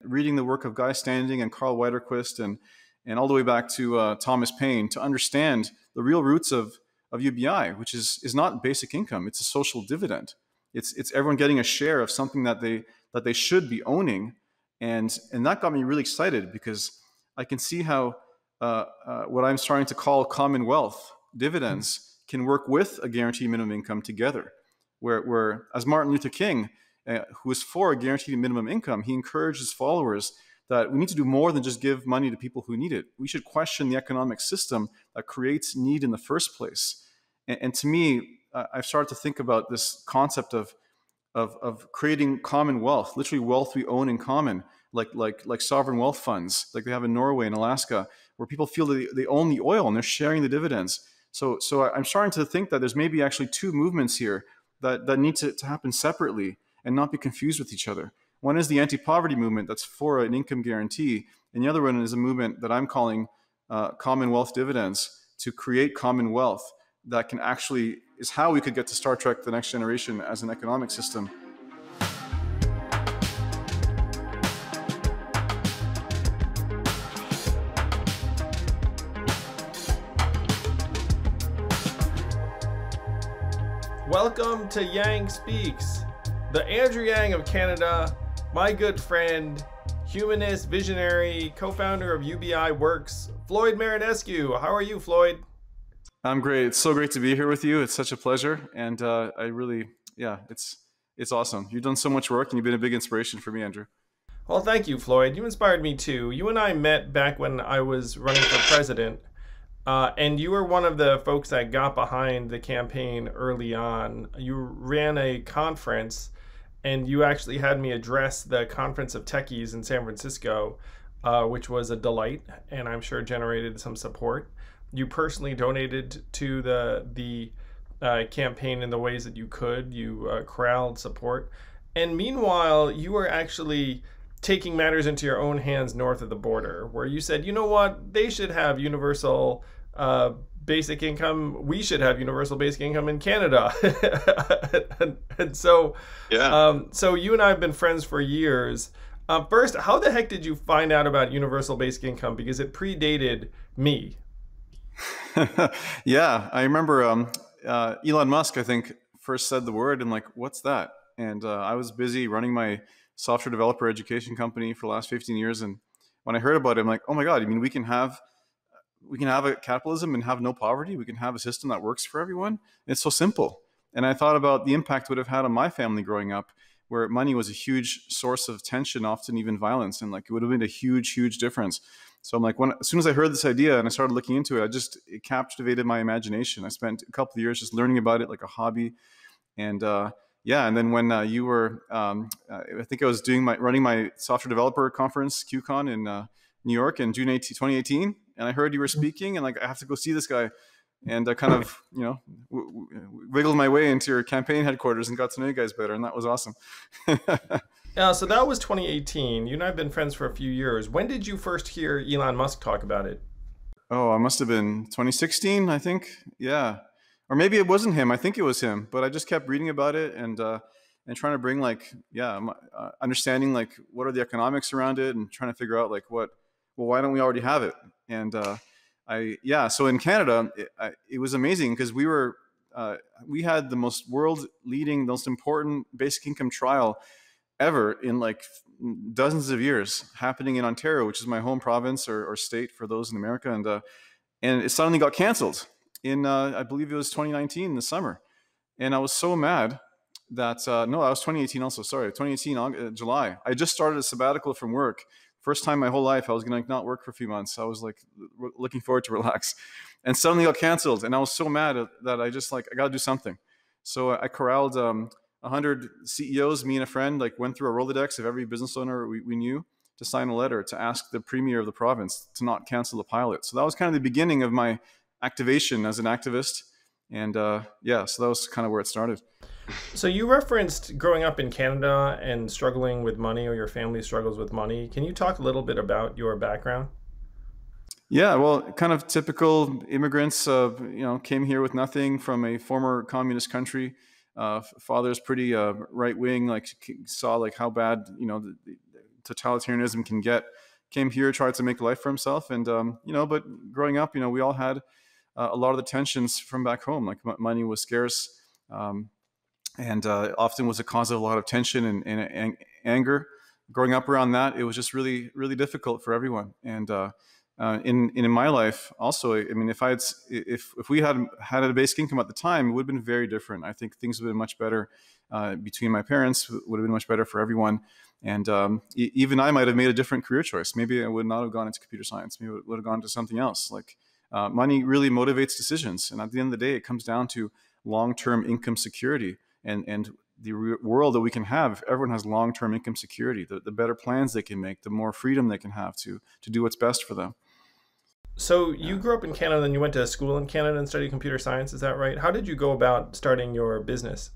reading the work of Guy Standing and Carl Widerquist and all the way back to Thomas Paine to understand the real roots of UBI, which is not basic income. It's a social dividend. It's everyone getting a share of something that they should be owning. And that got me really excited because I can see how what I'm starting to call commonwealth dividends can work with a guaranteed minimum income together. Where as Martin Luther King, who was for a guaranteed minimum income, he encouraged his followers that we need to do more than just give money to people who need it. We should question the economic system that creates need in the first place. And to me, I've started to think about this concept of creating common wealth, literally wealth we own in common, like sovereign wealth funds, like they have in Norway and Alaska, where people feel that they own the oil and they're sharing the dividends. So I'm starting to think that there's maybe actually two movements here that need to happen separately and not be confused with each other. One is the anti-poverty movement that's for an income guarantee, and the other one is a movement that I'm calling commonwealth dividends to create common wealth that can actually is how we could get to Star Trek: The Next Generation as an economic system. Welcome to Yang Speaks, the Andrew Yang of Canada, my good friend, humanist, visionary, co-founder of UBI Works, Floyd Marinescu. How are you, Floyd? I'm great. It's so great to be here with you. It's such a pleasure. And I really, it's awesome. You've done so much work and you've been a big inspiration for me, Andrew. Well, thank you, Floyd. You inspired me too. You and I met back when I was running for president. And you were one of the folks that got behind the campaign early on. You ran a conference and you actually had me address the Conference of Techies in San Francisco, which was a delight and I'm sure generated some support. You personally donated to the campaign in the ways that you could. You corralled support. And meanwhile, you were actually taking matters into your own hands north of the border, where you said, you know what, they should have universal basic income. We should have universal basic income in Canada. and so, yeah. So you and I have been friends for years. First, how the heck did you find out about universal basic income? Because it predated me. Yeah, I remember Elon Musk, I think, first said the word and like, what's that? And I was busy running my software developer education company for the last 15 years. And when I heard about it, I'm like, oh my God, I mean, we can have a capitalism and have no poverty. We can have a system that works for everyone. It's so simple. And I thought about the impact it would have had on my family growing up, where money was a huge source of tension, often even violence. And like, it would have made a huge, huge difference. So I'm like, as soon as I heard this idea and I started looking into it, it captivated my imagination. I spent a couple of years just learning about it like a hobby. And and then when you were, I think I was running my software developer conference, QCon in New York in June 2018. And I heard you were speaking and like, I have to go see this guy. And I kind of, wiggled my way into your campaign headquarters and got to know you guys better. And that was awesome. So that was 2018. You and I have been friends for a few years. When did you first hear Elon Musk talk about it? Oh, it must have been 2016, I think. Yeah. Or maybe it wasn't him. I think it was him. But I just kept reading about it and trying to bring understanding like what are the economics around it and trying to figure out like why don't we already have it? And so in Canada, it was amazing because we had the most world-leading, most important basic income trial ever in like dozens of years happening in Ontario, which is my home province or state for those in America. And it suddenly got canceled in, I believe it was 2019 in the summer. And I was so mad that, no, I was 2018 also, sorry, 2018 July. I just started a sabbatical from work. First time in my whole life, I was going to not work for a few months. I was like looking forward to relax, and suddenly got canceled. And I was so mad that I just like, I got to do something. So I corralled 100 CEOs, me and a friend, like went through a Rolodex of every business owner we knew to sign a letter to ask the premier of the province to not cancel the pilot. So that was kind of the beginning of my activation as an activist. And so that was kind of where it started. So you referenced growing up in Canada and struggling with money, or your family struggles with money. Can you talk a little bit about your background? Yeah, well, kind of typical immigrants, came here with nothing from a former communist country. Father's pretty right-wing, like saw like how bad, the totalitarianism can get, came here, tried to make a life for himself. And, but growing up, we all had a lot of the tensions from back home. Like money was scarce, and often was a cause of a lot of tension and anger. Growing up around that, it was just really, really difficult for everyone. And in my life also, I mean, if we had a basic income at the time, it would have been very different. I think things would have been much better between my parents, would have been much better for everyone. And even I might have made a different career choice. Maybe I would not have gone into computer science. Maybe I would have gone to something else. Like money really motivates decisions. And at the end of the day, it comes down to long-term income security and the world that we can have. If everyone has long-term income security, the better plans they can make, the more freedom they can have to do what's best for them. So you grew up in Canada, and you went to school in Canada and studied computer science. Is that right? How did you go about starting your business?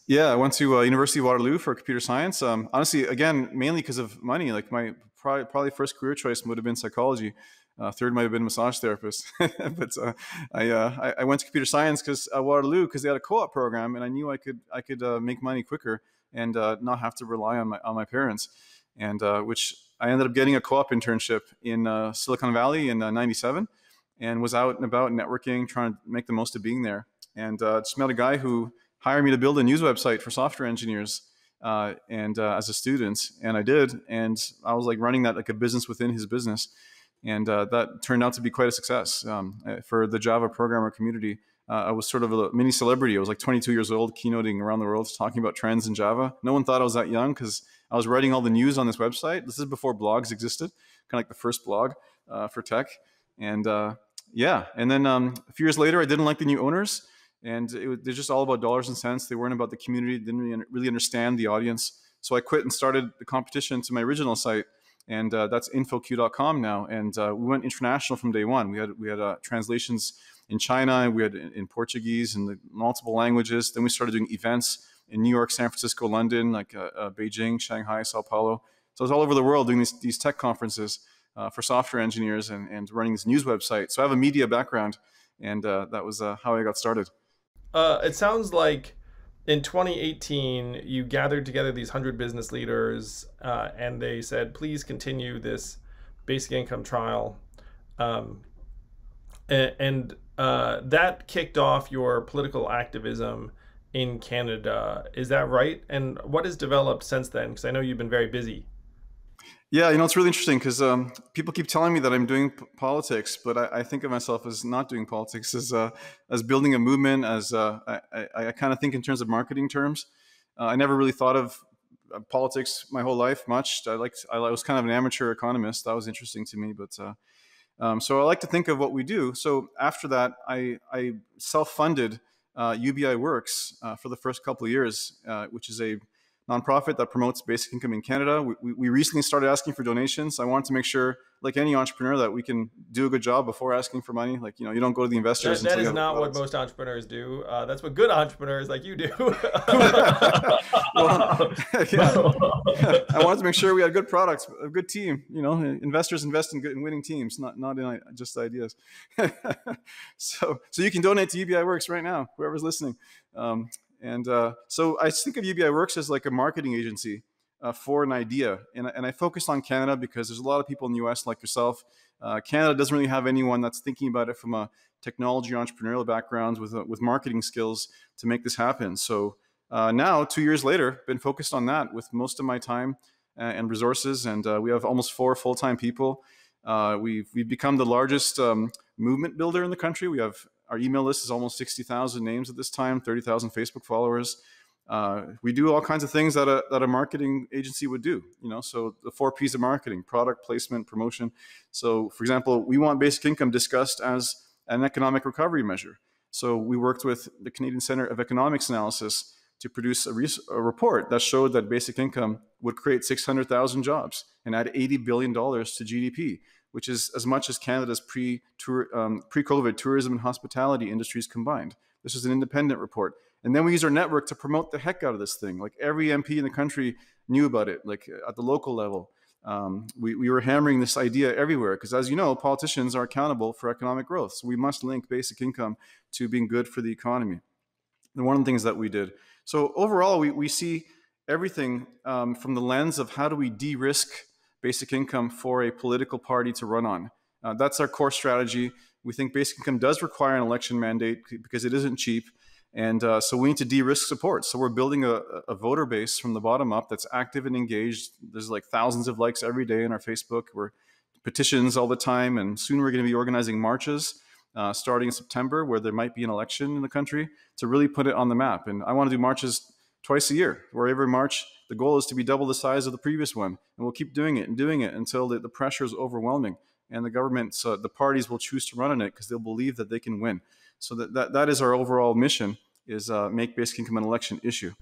Yeah, I went to University of Waterloo for computer science. Honestly, again, mainly because of money. Like my probably first career choice would have been psychology. Third might have been massage therapist. But I went to computer science because Waterloo, because they had a co-op program, and I knew I could make money quicker and not have to rely on my parents. And which I ended up getting a co-op internship in Silicon Valley in '97, and was out and about networking, trying to make the most of being there. And just met a guy who hired me to build a news website for software engineers, and as a student, and I did, and I was like running that like a business within his business, and that turned out to be quite a success for the Java programmer community. I was sort of a mini celebrity. I was like 22 years old, keynoting around the world, talking about trends in Java. No one thought I was that young because I was writing all the news on this website. This is before blogs existed, kind of like the first blog for tech. And and then a few years later, I didn't like the new owners. And they're just all about dollars and cents. They weren't about the community, didn't really understand the audience. So I quit and started the competition to my original site. And that's infoq.com now. And we went international from day one. We had translations in China, we had in Portuguese and multiple languages. Then we started doing events in New York, San Francisco, London, like Beijing, Shanghai, Sao Paulo. So I was all over the world doing these tech conferences for software engineers and running this news website. So I have a media background, and that was how I got started. It sounds like in 2018, you gathered together these 100 business leaders, and they said, please continue this basic income trial. That kicked off your political activism in Canada. Is that right? And what has developed since then? Because I know you've been very busy. Yeah, it's really interesting because people keep telling me that I'm doing politics, but I think of myself as not doing politics, as building a movement. As I kind of think in terms of marketing terms. I never really thought of politics my whole life much. I was kind of an amateur economist. That was interesting to me, but so I like to think of what we do. So after that, I self-funded UBI Works for the first couple of years, which is a nonprofit that promotes basic income in Canada. We recently started asking for donations. I wanted to make sure, like any entrepreneur, that we can do a good job before asking for money. Like, you don't go to the investors. That is not what most entrepreneurs do. That's what good entrepreneurs like you do. Well, yeah. I wanted to make sure we had good products, a good team. Investors invest in winning teams, not in just ideas. So you can donate to UBI Works right now, whoever's listening. So I think of UBI Works as like a marketing agency for an idea. And I focused on Canada because there's a lot of people in the US like yourself. Canada doesn't really have anyone that's thinking about it from a technology or entrepreneurial background with marketing skills to make this happen. So now, 2 years later, been focused on that with most of my time and resources. And we have almost 4 full-time people. We've become the largest movement builder in the country. Our email list is almost 60,000 names at this time, 30,000 Facebook followers. We do all kinds of things that a marketing agency would do. So the 4 P's of marketing: product, placement, promotion. So, for example, we want basic income discussed as an economic recovery measure. So we worked with the Canadian Centre of Economics Analysis to produce a report that showed that basic income would create 600,000 jobs and add $80 billion to GDP, which is as much as Canada's pre-COVID tourism and hospitality industries combined. This is an independent report. And then we use our network to promote the heck out of this thing. Like every MP in the country knew about it, like at the local level. We were hammering this idea everywhere because, as you know, politicians are accountable for economic growth. So we must link basic income to being good for the economy. And one of the things that we did. So overall, we see everything from the lens of how do we de-risk basic income for a political party to run on. That's our core strategy. We think basic income does require an election mandate because it isn't cheap. And so we need to de-risk support. So we're building a voter base from the bottom up that's active and engaged. There's like thousands of likes every day on our Facebook. We're petitions all the time. And soon we're going to be organizing marches starting in September, where there might be an election in the country, to really put it on the map. And I want to do marches twice a year, where every March, the goal is to be double the size of the previous one. And we'll keep doing it until the pressure is overwhelming. And the government, the parties will choose to run on it because they'll believe that they can win. So that is our overall mission, is make basic income an election issue.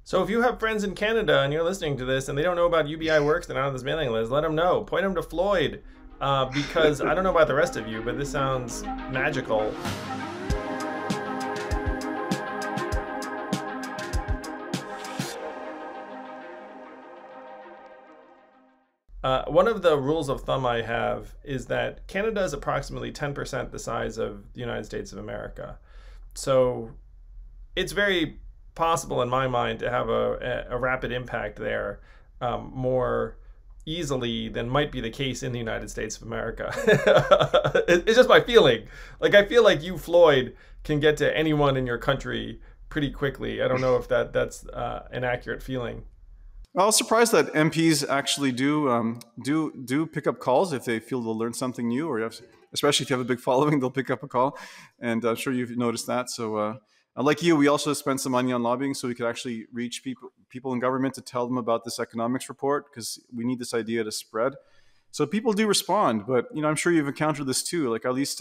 So if you have friends in Canada and you're listening to this and they don't know about UBI Works, they're not on this mailing list, let them know. Point them to Floyd, because I don't know about the rest of you, but this sounds magical. One of the rules of thumb I have is that Canada is approximately 10% the size of the United States of America. So it's very possible in my mind to have a rapid impact there more easily than might be the case in the United States of America. It's just my feeling. Like, I feel like you, Floyd, can get to anyone in your country pretty quickly. I don't know if that's an accurate feeling. I was surprised that MPs actually do pick up calls if they feel they'll learn something new, or especially if you have a big following, they'll pick up a call. And I'm sure you've noticed that. So like you, we also spent some money on lobbying so we could actually reach people in government to tell them about this economics report, because we need this idea to spread. So people do respond, but I'm sure you've encountered this too. Like, at least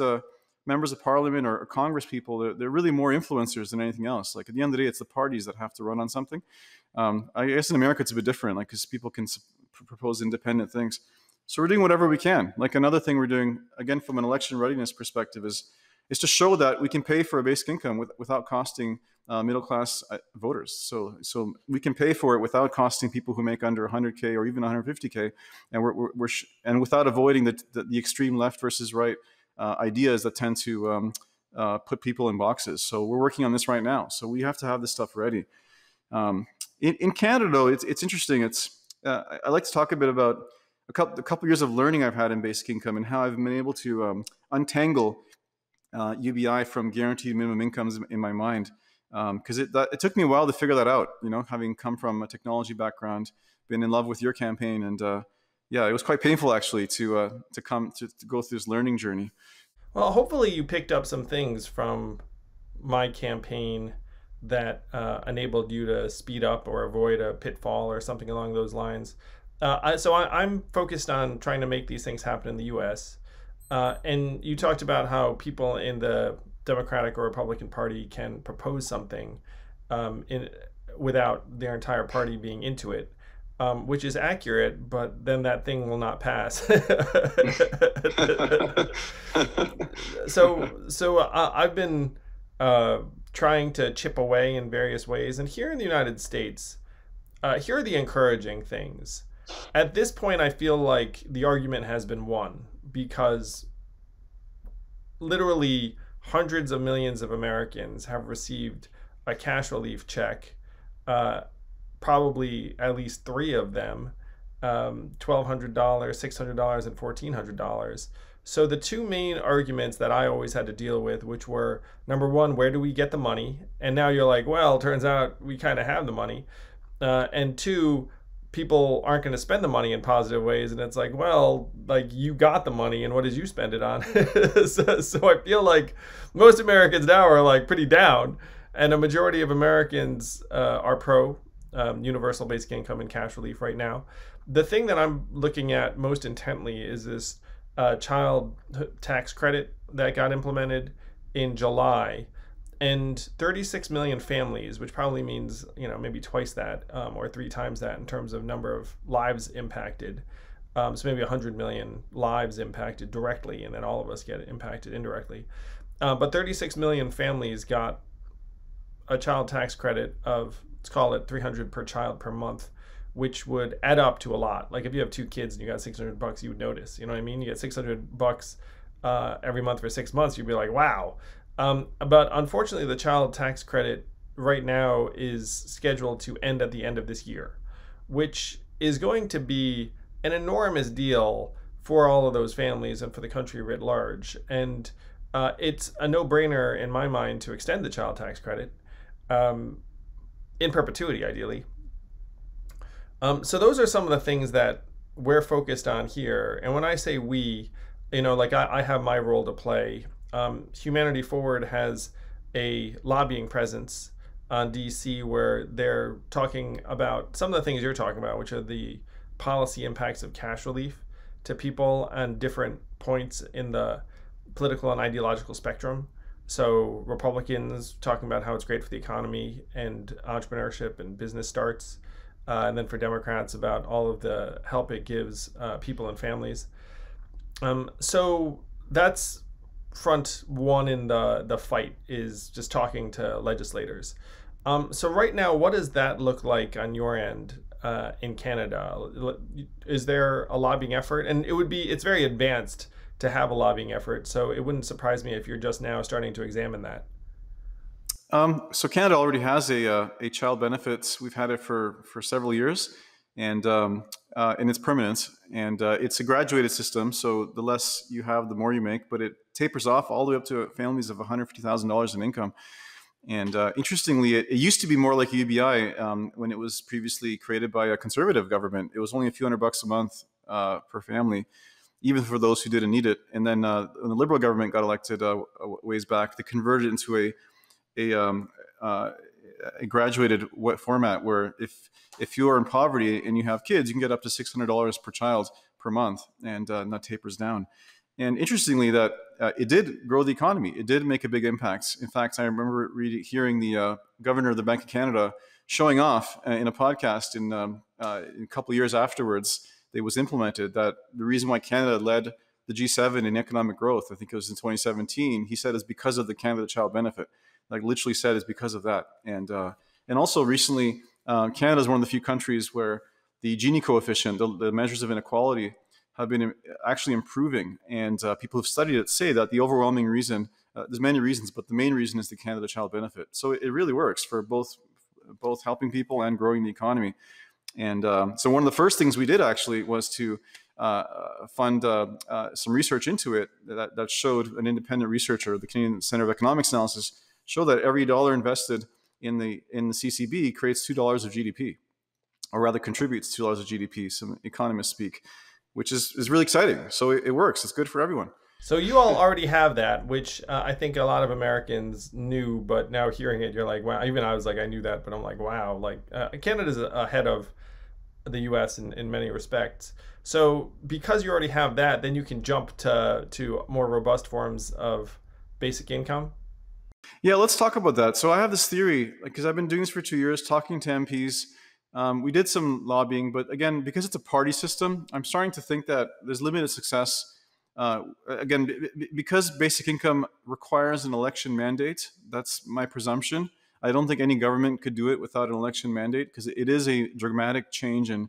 members of parliament or Congress people, they're really more influencers than anything else. Like, at the end of the day, it's the parties that have to run on something. I guess in America it's a bit different, like, because people can propose independent things. So we're doing whatever we can. Like, another thing we're doing, again, from an election readiness perspective, is to show that we can pay for a basic income without costing middle-class voters. So we can pay for it without costing people who make under 100K or even 150K, and without avoiding the extreme left versus right ideas that tend to put people in boxes. So we're working on this right now. So we have to have this stuff ready. In Canada, though, it's interesting. I like to talk a bit about a couple years of learning I've had in basic income and how I've been able to untangle UBI from guaranteed minimum incomes in my mind, because it took me a while to figure that out. Having come from a technology background, been in love with your campaign, and yeah, it was quite painful actually to go through this learning journey. Well, hopefully you picked up some things from my campaign that enabled you to speed up or avoid a pitfall or something along those lines. So I'm focused on trying to make these things happen in the U.S. And you talked about how people in the Democratic or Republican Party can propose something without their entire party being into it, which is accurate, but then that thing will not pass. So I've been trying to chip away in various ways. And here in the United States, here are the encouraging things. At this point, I feel like the argument has been won, because literally hundreds of millions of Americans have received a cash relief check, probably at least 3 of them, $1,200, $600, and $1,400. So the 2 main arguments that I always had to deal with, which were, number one, where do we get the money? And now you're like, well, turns out we kind of have the money. And 2, people aren't going to spend the money in positive ways. And it's like, well, like, you got the money, and what did you spend it on? So I feel like most Americans now are like pretty down, and a majority of Americans are pro universal basic income and cash relief right now. The thing that I'm looking at most intently is this child tax credit that got implemented in July. And 36 million families, which probably means, maybe twice that or 3 times that in terms of number of lives impacted. So maybe 100 million lives impacted directly, and then all of us get impacted indirectly. But 36 million families got a child tax credit of, let's call it $300 per child per month, which would add up to a lot. Like, if you have 2 kids and you got $600, you would notice. You know what I mean? You get $600 every month for 6 months, you'd be like, wow. But unfortunately, the child tax credit right now is scheduled to end at the end of this year, which is going to be an enormous deal for all of those families and for the country writ large. And it's a no-brainer in my mind to extend the child tax credit um, in perpetuity, ideally. So those are some of the things that we're focused on here. And when I say we, like I have my role to play. Humanity Forward has a lobbying presence on DC where they're talking about some of the things you're talking about, which are the policy impacts of cash relief to people on different points in the political and ideological spectrum. So Republicans talking about how it's great for the economy and entrepreneurship and business starts. And then for Democrats about all of the help it gives people and families. So that's front one in the fight, is just talking to legislators. So right now, what does that look like on your end in Canada? Is there a lobbying effort? And it's very advanced to have a lobbying effort, so it wouldn't surprise me if you're just now starting to examine that. So Canada already has a child benefits. We've had it for several years, and it's permanent, and it's a graduated system. So the less you have, the more you make. But it tapers off all the way up to families of $150,000 in income. And interestingly, it used to be more like a UBI when it was previously created by a conservative government. It was only a few $100 a month per family, even for those who didn't need it. And then when the Liberal government got elected ways back, they converted it into a graduated format where if you are in poverty and you have kids, you can get up to $600 per child per month, and that tapers down. And interestingly, that it did grow the economy. It did make a big impact. In fact, I remember hearing the governor of the Bank of Canada showing off in a podcast in a couple of years afterwards that it was implemented, that the reason why Canada led the G7 in economic growth, I think it was in 2017, he said is because of the Canada Child Benefit. Like literally said, is because of that. And also recently, Canada is one of the few countries where the Gini coefficient, the measures of inequality, have been actually improving. And people who've studied it say that the overwhelming reason, there's many reasons, but the main reason is the Canada Child Benefit. So it really works for both helping people and growing the economy. And so one of the first things we did actually was to fund some research into it that showed, an independent researcher, the Canadian Centre of Economics Analysis, show that every dollar invested in the CCB creates $2 of GDP, or rather contributes $2 of GDP, some economists speak, which is really exciting. So it works. It's good for everyone. So you all already have that, which I think a lot of Americans knew, but now hearing it, you're like, wow. Even I was like, I knew that, but I'm like, wow. Like Canada's ahead of the U.S. in many respects. So because you already have that, then you can jump to more robust forms of basic income. Yeah, let's talk about that. So I have this theory, because I've been doing this for 2 years, talking to MPs. We did some lobbying, but again, because it's a party system, I'm starting to think that there's limited success. Because basic income requires an election mandate, that's my presumption. I don't think any government could do it without an election mandate, because it is a dramatic change in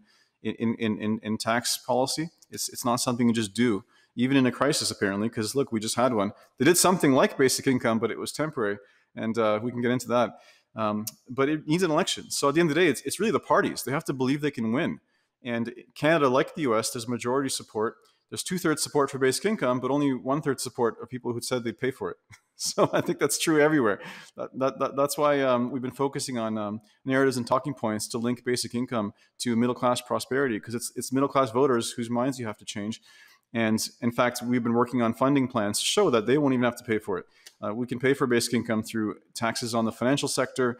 tax policy. It's not something you just do, even in a crisis, apparently, because look, we just had one. They did something like basic income, but it was temporary, and we can get into that. But it needs an election. So at the end of the day, it's really the parties. They have to believe they can win. And Canada, like the US, there's majority support. There's 2/3 support for basic income, but only 1/3 support of people who said they'd pay for it. So I think that's true everywhere. That's why we've been focusing on narratives and talking points to link basic income to middle-class prosperity, because it's middle-class voters whose minds you have to change. And in fact, we've been working on funding plans to show that they won't even have to pay for it. We can pay for basic income through taxes on the financial sector,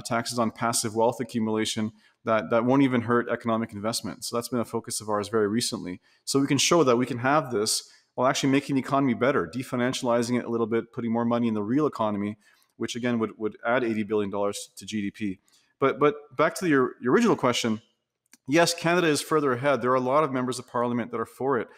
taxes on passive wealth accumulation that won't even hurt economic investment. So that's been a focus of ours very recently. So we can show that we can have this while actually making the economy better, definancializing it a little bit, putting more money in the real economy, which again would add $80 billion to GDP. But back to your original question, yes, Canada is further ahead. There are a lot of members of parliament that are for it.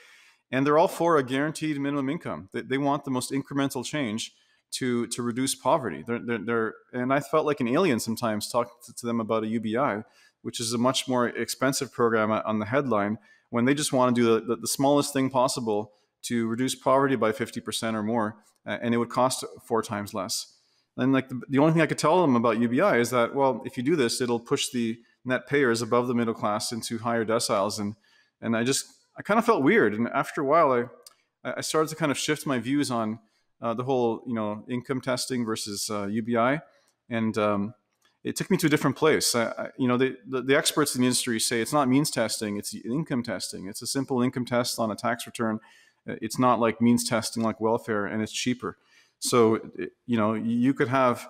And they're all for a guaranteed minimum income. They want the most incremental change to reduce poverty. And I felt like an alien sometimes talking to them about a UBI, which is a much more expensive program on the headline, when they just want to do the smallest thing possible to reduce poverty by 50% or more, and it would cost 4 times less. And like the only thing I could tell them about UBI is that, well, if you do this, it'll push the net payers above the middle class into higher deciles. And I kind of felt weird. And after a while, I started to kind of shift my views on the whole, income testing versus UBI. And it took me to a different place. The experts in the industry say it's not means testing, it's income testing. It's a simple income test on a tax return. It's not like means testing like welfare, and it's cheaper. So, you could have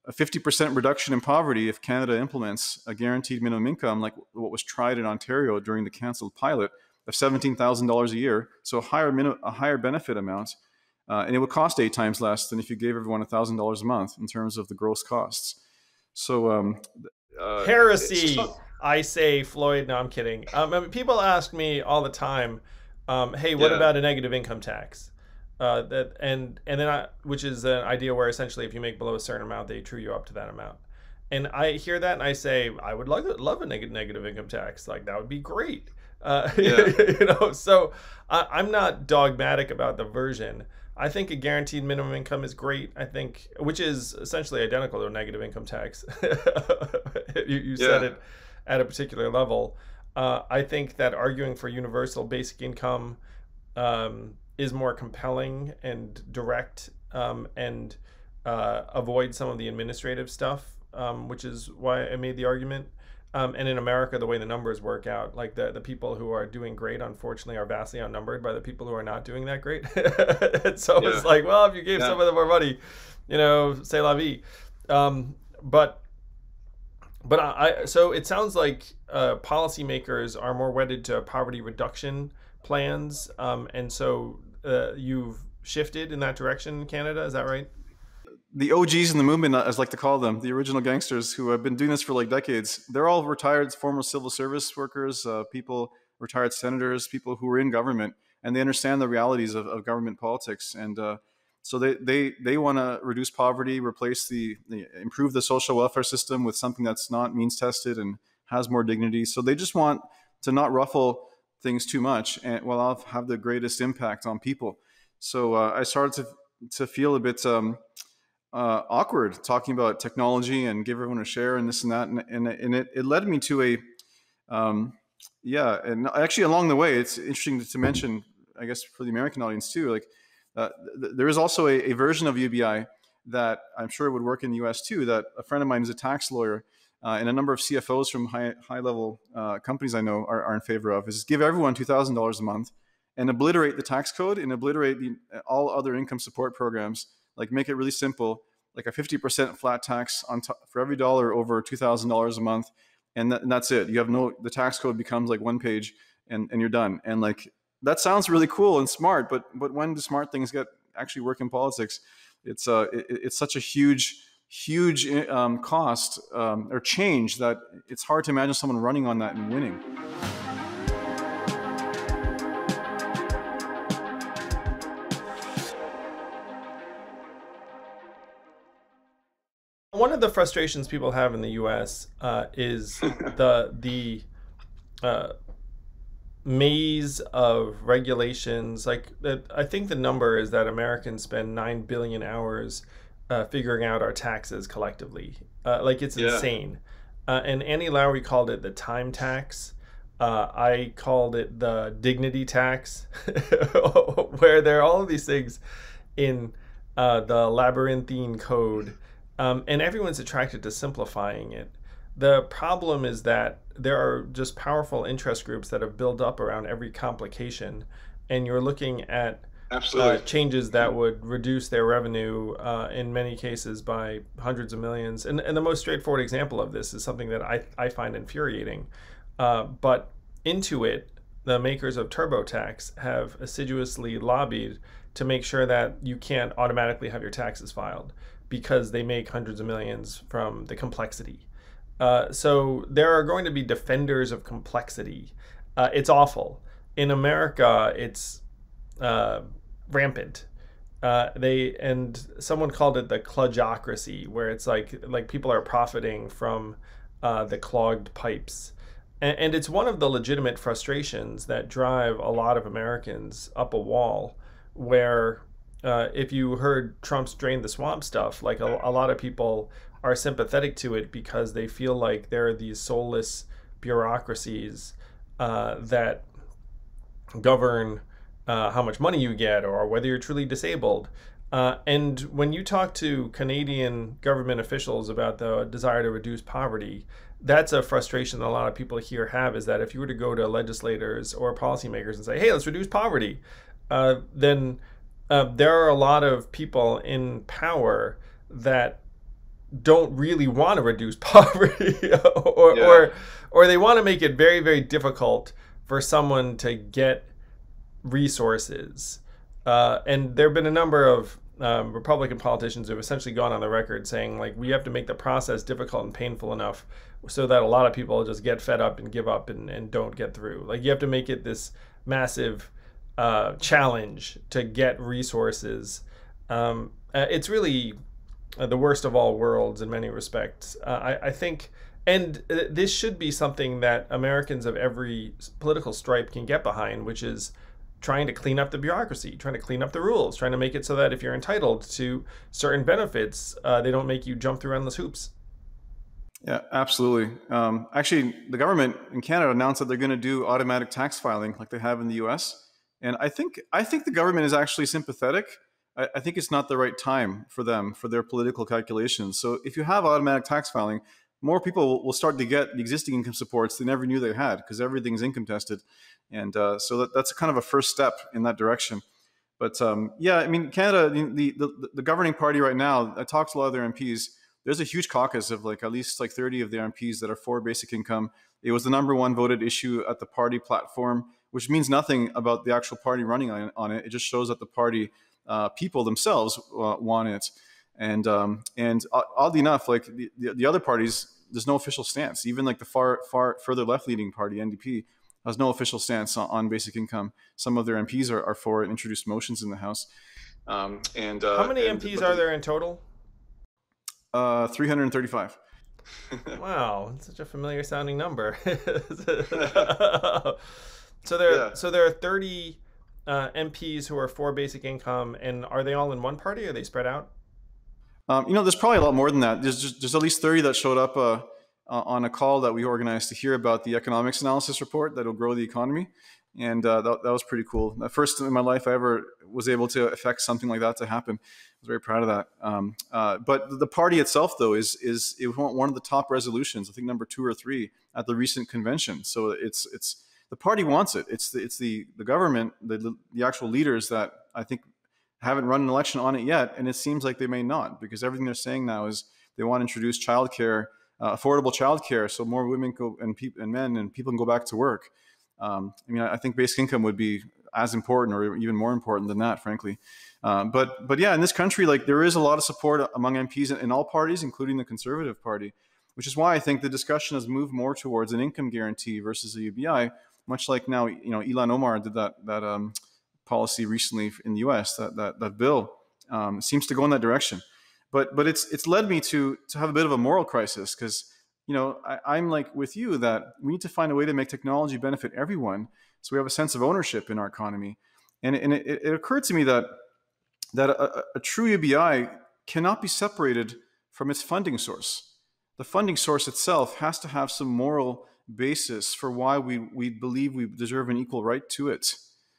a 50% reduction in poverty if Canada implements a guaranteed minimum income, like what was tried in Ontario during the canceled pilot, of $17,000 a year. So a higher benefit amount. And it would cost 8 times less than if you gave everyone $1,000 a month in terms of the gross costs. So, heresy, I say, Floyd. No, I'm kidding. People ask me all the time, hey, what about a negative income tax? Which is an idea where essentially if you make below a certain amount, they true you up to that amount. And I hear that and I say, I would love a negative income tax. Like, that would be great. So I'm not dogmatic about the version. I think a guaranteed minimum income is great. I think, which is essentially identical to a negative income tax. You said it at a particular level. I think that arguing for universal basic income is more compelling and direct, and avoid some of the administrative stuff, which is why I made the argument. And in America, the way the numbers work out, like the people who are doing great, unfortunately, are vastly outnumbered by the people who are not doing that great. So it's like, well, if you gave some of them more money, c'est la vie. So it sounds like policymakers are more wedded to poverty reduction plans, and so you've shifted in that direction in Canada. Is that right? The OGs in the movement, as I like to call them, the original gangsters who have been doing this for like decades, they're all retired former civil service workers, retired senators, people who were in government, and they understand the realities of government politics. And so they want to reduce poverty, improve the social welfare system with something that's not means tested and has more dignity. So they just want to not ruffle things too much, and I'll have the greatest impact on people. So I started to feel a bit awkward talking about technology and give everyone a share and this and that, and it led me to and actually along the way, it's interesting to mention, I guess, for the American audience too, like there is also a version of UBI that I'm sure would work in the US too, that a friend of mine is a tax lawyer, and a number of CFOs from high level companies I know are in favor of, is give everyone $2,000 a month and obliterate the tax code and obliterate all other income support programs. Like, make it really simple, like a 50% flat tax on top for every dollar over $2,000 a month, and that's it. You have the tax code becomes like one page, and you're done. And like, that sounds really cool and smart, but when do smart things actually work in politics? It's such a huge cost or change that it's hard to imagine someone running on that and winning. One of the frustrations people have in the U.S. Is the maze of regulations. Like, I think the number is that Americans spend 9 billion hours figuring out our taxes collectively. Like, it's insane. And Annie Lowry called it the time tax. I called it the dignity tax, where there are all of these things in the labyrinthine code. And everyone's attracted to simplifying it. The problem is that there are just powerful interest groups that have built up around every complication, and you're looking at changes that would reduce their revenue in many cases by hundreds of millions. And the most straightforward example of this is something that I find infuriating. But Intuit, the makers of TurboTax, have assiduously lobbied to make sure that you can't automatically have your taxes filed, because they make hundreds of millions from the complexity. So there are going to be defenders of complexity. It's awful. In America, it's rampant. And someone called it the kludgeocracy, where it's like people are profiting from the clogged pipes. And it's one of the legitimate frustrations that drive a lot of Americans up a wall, where if you heard Trump's drain the swamp stuff, like a lot of people are sympathetic to it because they feel like there are these soulless bureaucracies that govern how much money you get or whether you're truly disabled. And when you talk to Canadian government officials about the desire to reduce poverty, that's a frustration that a lot of people here have, is that if you were to go to legislators or policymakers and say, hey, let's reduce poverty, then there are a lot of people in power that don't really want to reduce poverty or, Yeah. or they want to make it very, very difficult for someone to get resources. And there have been a number of Republican politicians who have essentially gone on the record saying, like, we have to make the process difficult and painful enough so that a lot of people just get fed up and give up and don't get through. Like, you have to make it this massive challenge to get resources. It's really the worst of all worlds in many respects. I think, and this should be something that Americans of every political stripe can get behind, which is trying to clean up the bureaucracy, trying to clean up the rules, trying to make it so that if you're entitled to certain benefits, they don't make you jump through endless hoops. Yeah, absolutely. Actually, the government in Canada announced that they're going to do automatic tax filing like they have in the U.S. And I think the government is actually sympathetic. I think it's not the right time for them for their political calculations. So if you have automatic tax filing, more people will start to get the existing income supports they never knew they had because everything's income tested, and so that's kind of a first step in that direction. But yeah, I mean, Canada, the governing party right now, I talked to a lot of their MPs. There's a huge caucus of like at least like 30 of their MPs that are for basic income. It was the number one voted issue at the party platform, which means nothing about the actual party running on it. It just shows that the party people themselves want it. And oddly enough, like the other parties, there's no official stance. Even like the far further left leaning party, NDP, has no official stance on basic income. Some of their MPs are for it, introduced motions in the House. How many MPs are there in total? 335. Wow, it's such a familiar sounding number. Yeah. So there are 30 MPs who are for basic income, and are they all in one party, or are they spread out? There's probably a lot more than that. There's at least 30 that showed up on a call that we organized to hear about the economics analysis report that will grow the economy. And that was pretty cool. The first in my life I ever was able to affect something like that to happen. I was very proud of that. But the party itself, though, is it was one of the top resolutions, I think number 2 or 3 at the recent convention. So it's the party wants it. It's the government, the actual leaders that I think haven't run an election on it yet, and it seems like they may not, because everything they're saying now is they want to introduce childcare, affordable childcare, so more women and men and people can go back to work. I think basic income would be as important or even more important than that, frankly. But yeah, in this country, like there is a lot of support among MPs in all parties, including the Conservative Party, which is why I think the discussion has moved more towards an income guarantee versus a UBI, much like now, Ilhan Omar did that policy recently in the U.S. That bill seems to go in that direction. But it's led me to have a bit of a moral crisis because I'm like with you that we need to find a way to make technology benefit everyone, so we have a sense of ownership in our economy. And it occurred to me that a true UBI cannot be separated from its funding source. The funding source itself has to have some moral basis for why we believe we deserve an equal right to it.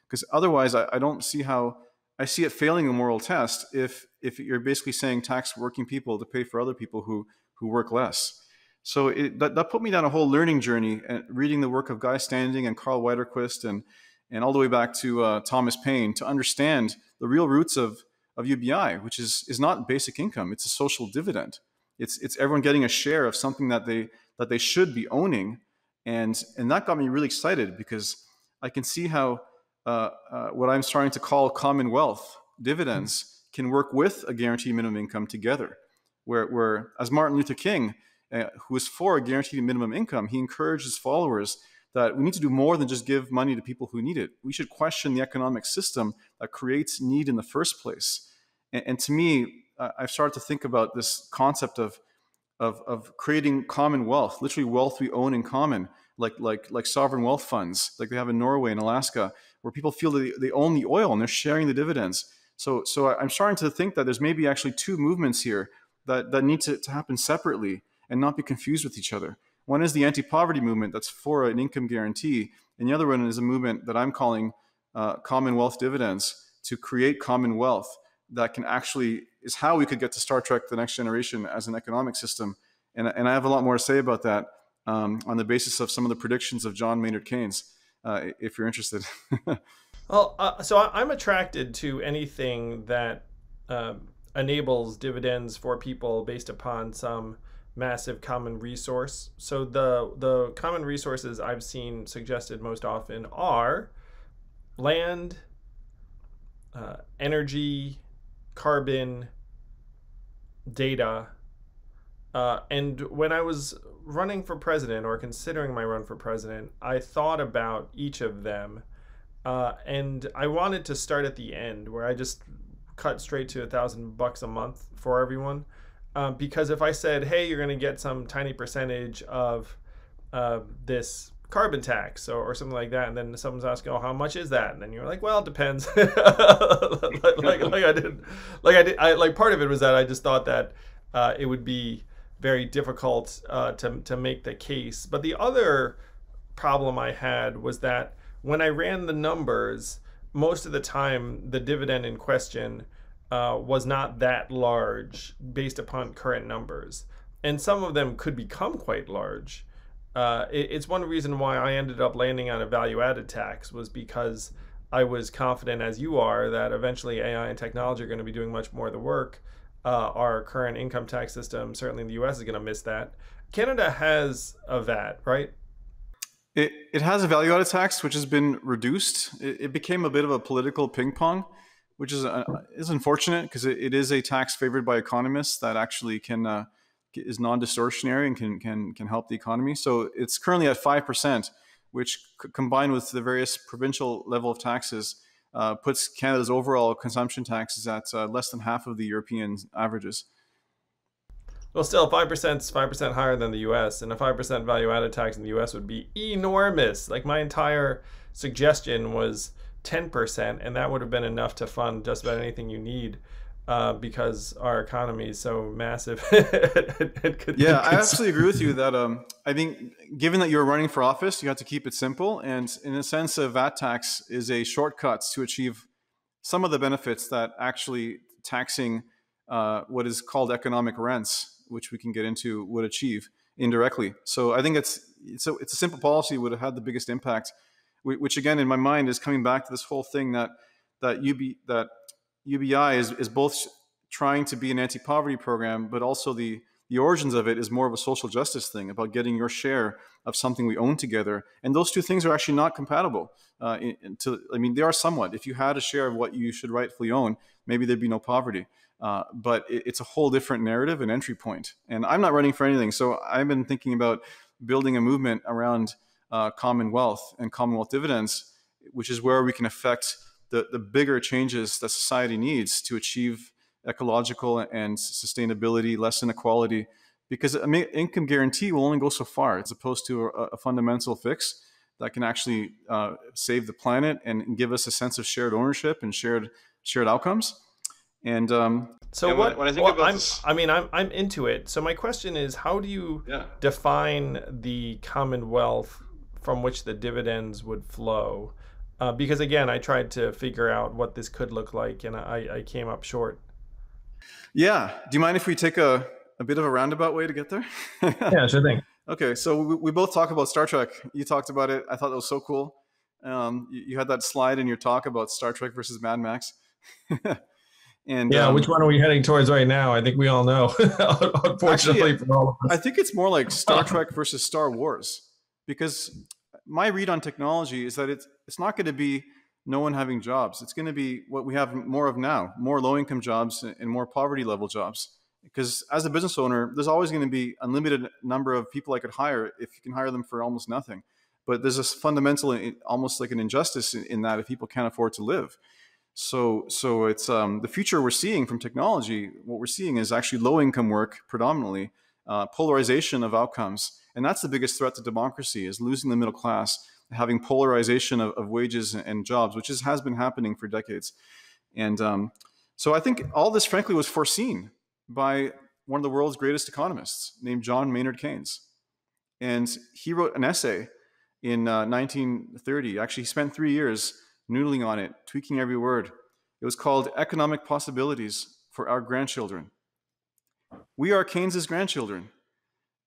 Because otherwise, I don't see how I see it failing the moral test if you're basically saying tax working people to pay for other people who work less. So that put me down a whole learning journey, reading the work of Guy Standing and Carl Wiederquist and all the way back to Thomas Paine to understand the real roots of UBI, which is not basic income. It's a social dividend. It's everyone getting a share of something that they should be owning, and that got me really excited because I can see how what I'm starting to call commonwealth dividends can work with a guaranteed minimum income together, where as Martin Luther King, who was for a guaranteed minimum income, he encouraged his followers that we need to do more than just give money to people who need it. We should question the economic system that creates need in the first place. And to me, I've started to think about this concept of creating common wealth, literally wealth we own in common, like sovereign wealth funds, like they have in Norway and Alaska, where people feel that they own the oil and they're sharing the dividends. So I'm starting to think that there's maybe actually two movements here that need to happen separately and not be confused with each other. One is the anti-poverty movement that's for an income guarantee, and the other one is a movement that I'm calling commonwealth dividends, to create commonwealth that can actually is how we could get to Star Trek: The Next Generation as an economic system. And I have a lot more to say about that on the basis of some of the predictions of John Maynard Keynes, if you're interested. Well, so I'm attracted to anything that enables dividends for people based upon some massive common resource. So the common resources I've seen suggested most often are land, energy, carbon, data. And when I was running for president, or considering my run for president, I thought about each of them. And I wanted to start at the end, where I just cut straight to $1,000 a month for everyone. Because if I said, hey, you're going to get some tiny percentage of this carbon tax or something like that, and then someone's asking, oh, how much is that? And then you're like, well, it depends. Like part of it was that I just thought that it would be very difficult to make the case. But the other problem I had was that when I ran the numbers, most of the time the dividend in question was not that large based upon current numbers. And some of them could become quite large. It's one reason why I ended up landing on a value-added tax, was because I was confident, as you are, that eventually AI and technology are going to be doing much more of the work. Our current income tax system, certainly in the US, is going to miss that. Canada has a VAT, right? It has a value-added tax, which has been reduced. It became a bit of a political ping pong, which is unfortunate, because it is a tax favored by economists that actually is non-distortionary and can help the economy. So it's currently at 5%, which combined with the various provincial level of taxes puts Canada's overall consumption taxes at less than half of the European averages. Well, still, 5% is 5% higher than the US, and a 5% value-added tax in the US would be enormous. Like, my entire suggestion was 10%, and that would have been enough to fund just about anything you need, because our economy is so massive. Yeah, I absolutely agree with you that I think, given that you're running for office, you have to keep it simple. And in a sense, a VAT tax is a shortcut to achieve some of the benefits that actually taxing what is called economic rents, which we can get into, would achieve indirectly. So I think it's a simple policy would have had the biggest impact, which again, in my mind, is coming back to this whole thing that UBI is both trying to be an anti-poverty program, but also the origins of it is more of a social justice thing, about getting your share of something we own together. And those two things are actually not compatible. They are somewhat. If you had a share of what you should rightfully own, maybe there'd be no poverty. But it's a whole different narrative and entry point. And I'm not running for anything. So I've been thinking about building a movement around commonwealth and commonwealth dividends, which is where we can affect the bigger changes that society needs to achieve ecological and sustainability, less inequality. Because income guarantee will only go so far, as opposed to a fundamental fix that can actually save the planet and give us a sense of shared ownership and shared outcomes. And so when I think about this, I'm into it. So my question is, how do you define the commonwealth from which the dividends would flow? Because again, I tried to figure out what this could look like, and I came up short. Yeah. Do you mind if we take a bit of a roundabout way to get there? Yeah, sure thing. Okay. So we both talk about Star Trek. You talked about it. I thought that was so cool. You had that slide in your talk about Star Trek versus Mad Max. And yeah, which one are we heading towards right now? I think we all know. Unfortunately, for all of us. I think it's more like Star Trek versus Star Wars, because my read on technology is that it's not going to be no one having jobs. It's going to be what we have more of now, more low-income jobs and more poverty-level jobs. Because as a business owner, there's always going to be unlimited number of people I could hire if you can hire them for almost nothing. But there's this fundamental, almost like an injustice in that if people can't afford to live. So it's the future we're seeing from technology. What we're seeing is actually low-income work predominantly, polarization of outcomes. And that's the biggest threat to democracy, is losing the middle class, having polarization of wages and jobs, which has been happening for decades. And So I think all this, frankly, was foreseen by one of the world's greatest economists named John Maynard Keynes. And he wrote an essay in 1930. Actually, he spent 3 years noodling on it, tweaking every word. It was called Economic Possibilities for Our Grandchildren. We are Keynes's grandchildren.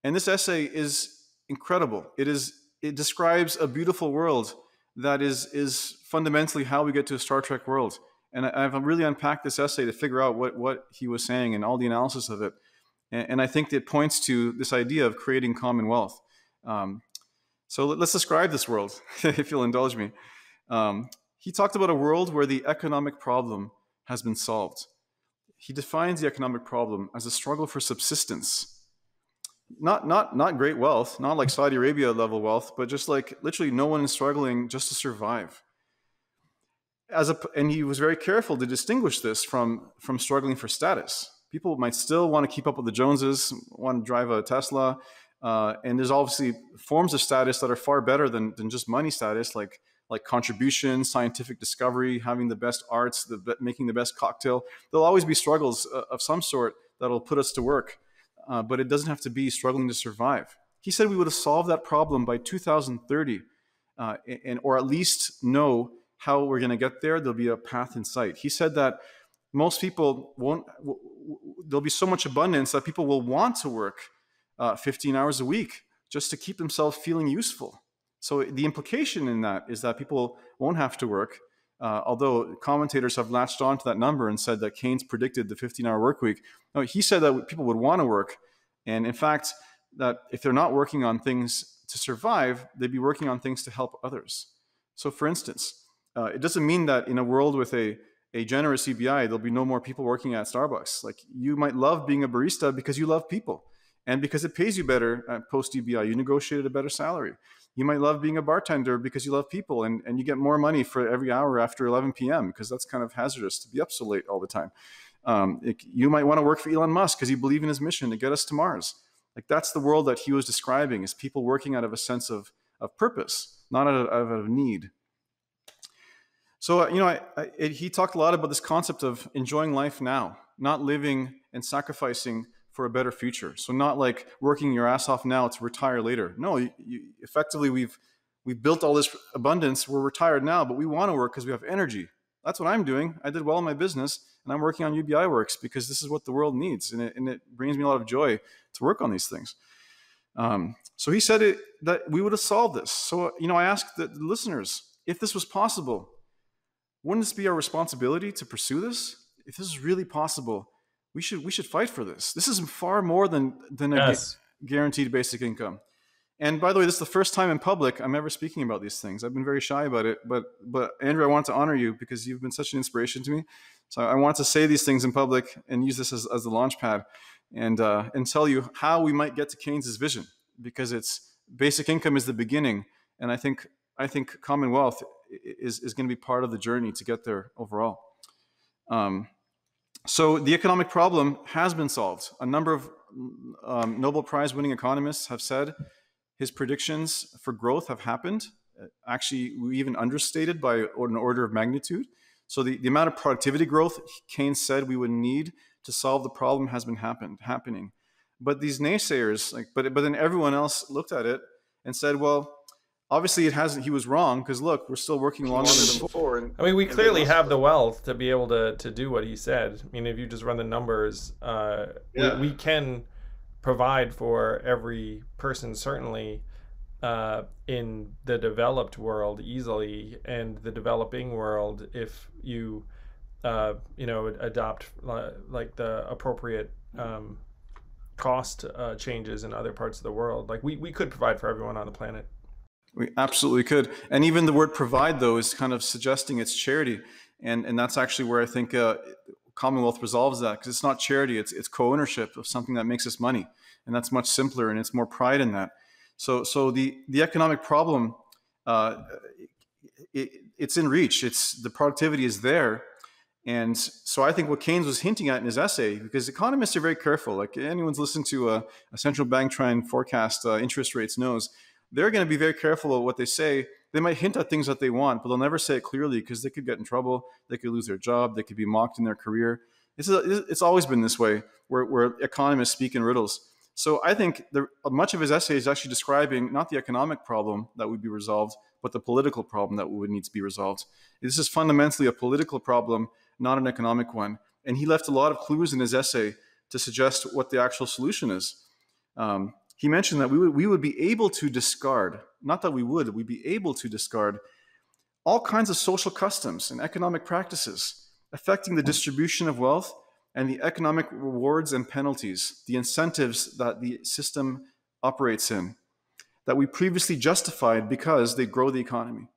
And this essay is incredible. It describes a beautiful world that is fundamentally how we get to a Star Trek world. And I've really unpacked this essay to figure out what he was saying and all the analysis of it. And I think it points to this idea of creating commonwealth. So let's describe this world, if you'll indulge me. He talked about a world where the economic problem has been solved. He defines the economic problem as a struggle for subsistence. Not great wealth, not like Saudi Arabia level wealth, but just like literally no one is struggling just to survive. And he was very careful to distinguish this from struggling for status. People might still want to keep up with the Joneses, want to drive a Tesla, and there's obviously forms of status that are far better than just money status, like contribution, scientific discovery, having the best arts, making the best cocktail. There'll always be struggles of some sort that'll put us to work, but it doesn't have to be struggling to survive. He said we would have solved that problem by 2030, or at least know how we're going to get there. There'll be a path in sight. He said that most people there'll be so much abundance that people will want to work 15 hours a week just to keep themselves feeling useful. So the implication in that is that people won't have to work, although commentators have latched on to that number and said that Keynes predicted the 15-hour work week. No, he said that people would want to work. And in fact, that if they're not working on things to survive, they'd be working on things to help others. So for instance, it doesn't mean that in a world with a generous UBI, there'll be no more people working at Starbucks. Like, you might love being a barista because you love people and because it pays you better at post-UBI. You negotiated a better salary. You might love being a bartender because you love people and you get more money for every hour after 11 p.m. because that's kind of hazardous to be up so late all the time. You might want to work for Elon Musk because you believe in his mission to get us to Mars. Like, that's the world that he was describing, is people working out of a sense of purpose, not out of need. So, he talked a lot about this concept of enjoying life now, not living and sacrificing for a better future. So not like working your ass off now to retire later. No, effectively, we've built all this abundance. We're retired now, but we want to work because we have energy. That's what I'm doing. I did well in my business, and I'm working on UBI Works because this is what the world needs, and it brings me a lot of joy to work on these things. So he said that we would have solved this. So, I asked the listeners, if this was possible, wouldn't this be our responsibility to pursue this? If this is really possible, we should fight for this. This is far more than Yes. a guaranteed basic income. And by the way, this is the first time in public I'm ever speaking about these things. I've been very shy about it, but Andrew, I want to honor you because you've been such an inspiration to me. So I want to say these things in public and use this as the launch pad and tell you how we might get to Keynes's vision, because it's basic income is the beginning, and I think commonwealth is going to be part of the journey to get there overall. So the economic problem has been solved. A number of Nobel Prize winning economists have said his predictions for growth have happened. Actually, we even understated by an order of magnitude. So the amount of productivity growth Keynes said we would need to solve the problem has been happening. But these naysayers, but then everyone else looked at it and said, well, obviously it hasn't. He was wrong, because look, we're still working longer than before. I mean, we clearly have the wealth to be able to do what he said. I mean, if you just run the numbers, we can provide for every person, certainly in the developed world easily, and the developing world if you adopt like the appropriate cost changes in other parts of the world. Like we could provide for everyone on the planet. We absolutely could. And even the word provide, though, is kind of suggesting it's charity. And that's actually where I think Commonwealth resolves that, because it's not charity, it's co-ownership of something that makes us money. And that's much simpler, and it's more pride in that. So the economic problem, it's in reach. The productivity is there. And so I think what Keynes was hinting at in his essay, because economists are very careful, like anyone's listened to a central bank try and forecast interest rates knows, they're going to be very careful of what they say They might hint at things that they want, but they'll never say it clearly because they could get in trouble. They could lose their job. They could be mocked in their career. It's always been this way, where economists speak in riddles. So I think much of his essay is actually describing not the economic problem that would be resolved, but the political problem that would need to be resolved. This is fundamentally a political problem, not an economic one. And he left a lot of clues in his essay to suggest what the actual solution is. He mentioned that we would be able to discard, not that we'd be able to discard all kinds of social customs and economic practices affecting the distribution of wealth and the economic rewards and penalties, the incentives that the system operates in, that we previously justified because they grow the economy.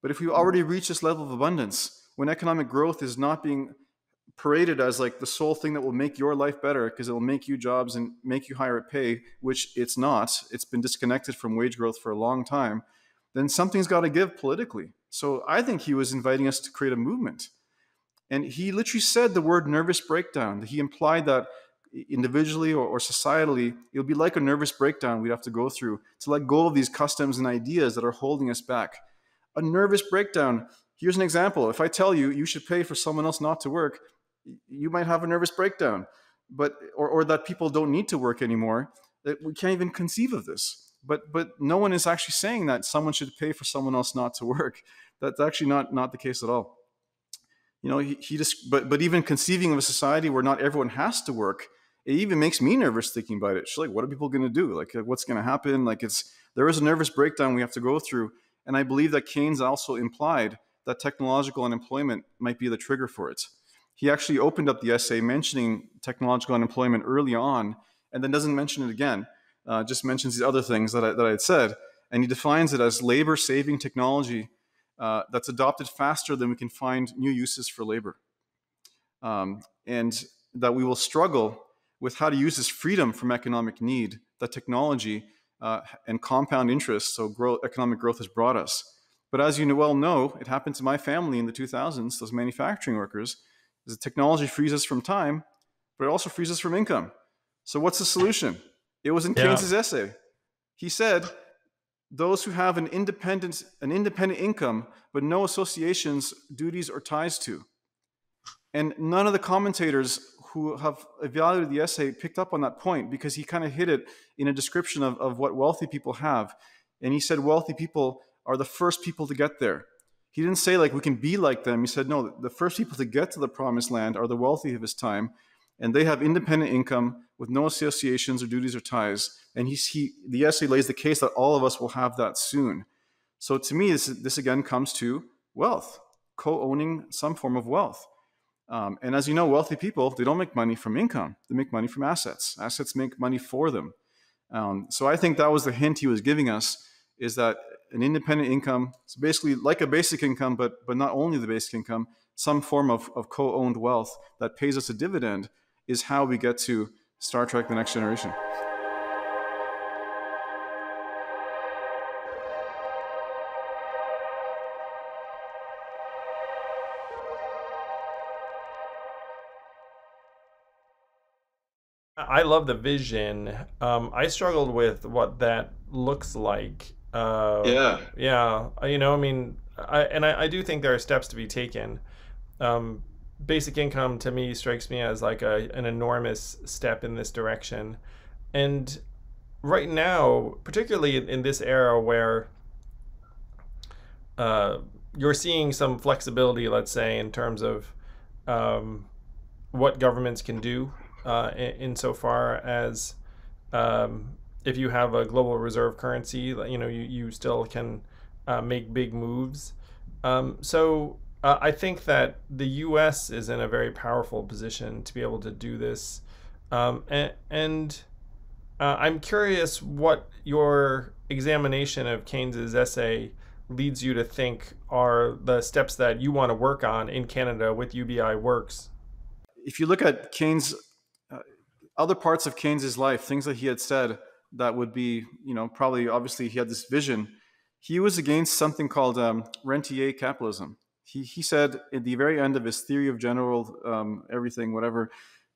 But if we already reach this level of abundance, when economic growth is not being paraded as like the sole thing that will make your life better because it will make you jobs and make you higher pay, which it's not, it's been disconnected from wage growth for a long time, then something's got to give politically. So I think he was inviting us to create a movement. And he literally said the word nervous breakdown. He implied that individually or societally, it would be like a nervous breakdown we'd have to go through to let go of these customs and ideas that are holding us back. A nervous breakdown. Here's an example. If I tell you you should pay for someone else not to work, you might have a nervous breakdown, or that people don't need to work anymore. We can't even conceive of this. But no one is actually saying that someone should pay for someone else not to work. That's actually not the case at all. You know, but even conceiving of a society where not everyone has to work, it even makes me nervous thinking about it. She's like, what are people going to do? Like, what's going to happen? Like, there is a nervous breakdown we have to go through. And I believe that Keynes also implied that technological unemployment might be the trigger for it. He actually opened up the essay mentioning technological unemployment early on, and then doesn't mention it again. Just mentions these other things that I had said. And he defines it as labor-saving technology that's adopted faster than we can find new uses for labor. And that we will struggle with how to use this freedom from economic need that technology and compound interest, so economic growth has brought us. But as you well know, it happened to my family in the 2000s, those manufacturing workers, is that technology frees us from time, but it also frees us from income. So what's the solution? It was in Keynes's essay. He said, those who have an independent income, but no associations, duties, or ties to. And none of the commentators who have evaluated the essay picked up on that point, because he kind of hit it in a description of what wealthy people have. And he said wealthy people are the first people to get there. He didn't say like we can be like them. He said, no, the first people to get to the promised land are the wealthy of his time, and they have independent income with no associations or duties or ties. And the essay lays the case that all of us will have that soon. So to me, this again comes to wealth, co-owning some form of wealth. And as you know, wealthy people, they don't make money from income. They make money from assets. Assets make money for them. So I think that was the hint he was giving us, is that an independent income, it's basically like a basic income, but not only the basic income, some form of co-owned wealth that pays us a dividend, is how we get to Star Trek: The Next Generation. I love the vision. I struggled with what that looks like. Yeah. You know, I mean, I do think there are steps to be taken. Basic income to me strikes me as like an enormous step in this direction. And right now, particularly in this era where you're seeing some flexibility, let's say, in terms of what governments can do insofar as if you have a global reserve currency, you know, you still can make big moves. So I think that the U.S. is in a very powerful position to be able to do this. And I'm curious what your examination of Keynes's essay leads you to think are the steps that you want to work on in Canada with UBI Works. If you look at Keynes, other parts of Keynes's life, things that he had said that would be, you know, probably obviously he had this vision. He was against something called rentier capitalism. He said at the very end of his theory of general everything, whatever,